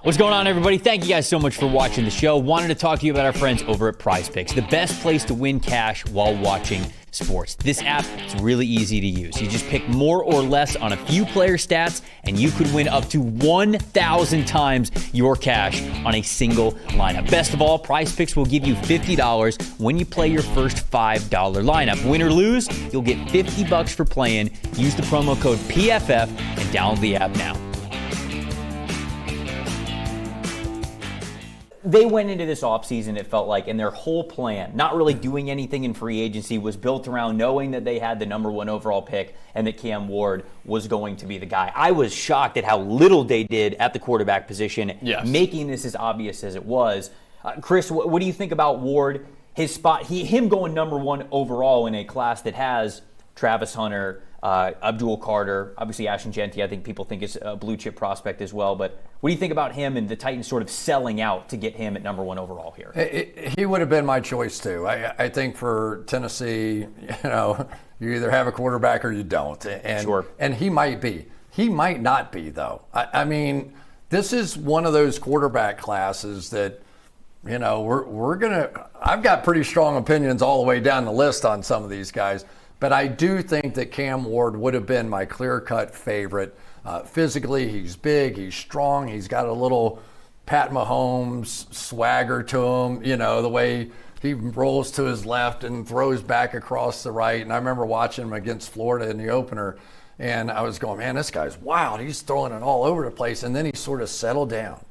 What's going on, everybody? Thank you guys so much for watching the show. Wanted to talk to you about our friends over at Prize Picks, the best place to win cash while watching sports. This app is really easy to use. You just pick more or less on a few player stats, and you could win up to 1,000 times your cash on a single lineup. Best of all, Prize Picks will give you $50 when you play your first $5 lineup. Win or lose, you'll get $50 for playing. Use the promo code PFF and download the app now. They went into this offseason, it felt like, and their whole plan, not really doing anything in free agency, was built around knowing that they had the number one overall pick and that Cam Ward was going to be the guy. I was shocked at how little they did at the quarterback position, making this as obvious as it was. Chris, what do you think about Ward, his spot, him going number one overall in a class that has Travis Hunter, Abdul Carter, obviously Ashton Genty, I think people think is a blue chip prospect as well, but what do you think about him and the Titans sort of selling out to get him at number one overall here? He would have been my choice too. I think for Tennessee, you either have a quarterback or you don't. And, sure. And he might be. He might not be, though. I mean, this is one of those quarterback classes that, we're going to – I've got pretty strong opinions all the way down the list on some of these guys. But I do think that Cam Ward would have been my clear-cut favorite. Physically, he's big, he's strong, he's got a little Pat Mahomes swagger to him, the way he rolls to his left and throws back across the right. And I remember watching him against Florida in the opener, and I was going, man, this guy's wild. He's throwing it all over the place. And then he sort of settled down,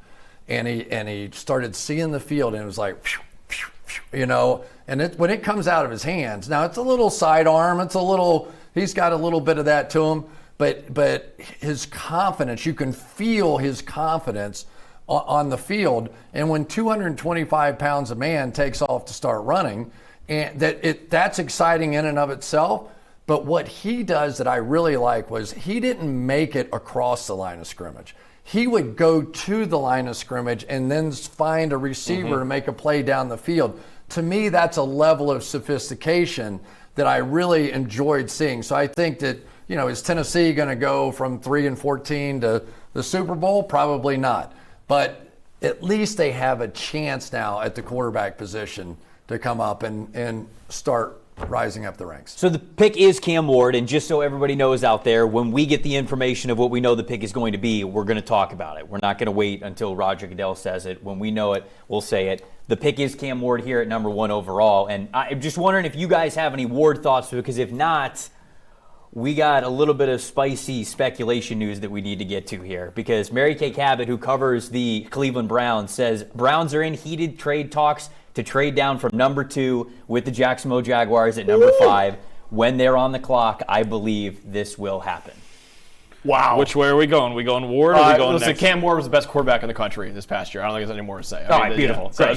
and he started seeing the field, and it was like, and when it comes out of his hands, now it's a little sidearm, he's got a little bit of that to him, but his confidence, you can feel his confidence on the field. And when 225 pounds a man takes off to start running, and that's exciting in and of itself. But what he does that I really like was he didn't make it across the line of scrimmage. He would go to the line of scrimmage and then find a receiver to make a play down the field. To me, that's a level of sophistication that I really enjoyed seeing. So I think that, is Tennessee going to go from 3-14 to the Super Bowl? Probably not. But at least they have a chance now at the quarterback position to come up and start rising up the ranks. So the pick is Cam Ward, and just so everybody knows out there, when we get the information of what we know the pick is going to be, we're going to talk about it. We're not going to wait until Roger Goodell says it. When we know it, we'll say it. The pick is Cam Ward here at number one overall, and I'm just wondering if you guys have any Ward thoughts, because if not, we got a little bit of spicy speculation news that we need to get to here, because Mary Kay Cabot, who covers the Cleveland Browns, says Browns are in heated trade talks to trade down from number 2 with the Jacksonville Jaguars at number 5. When they're on the clock, I believe this will happen. Wow. Which way are we going? We going Ward or are we going listen, next? Cam Ward was the best quarterback in the country this past year. I don't think there's any more to say. All right, beautiful. Yeah. Great.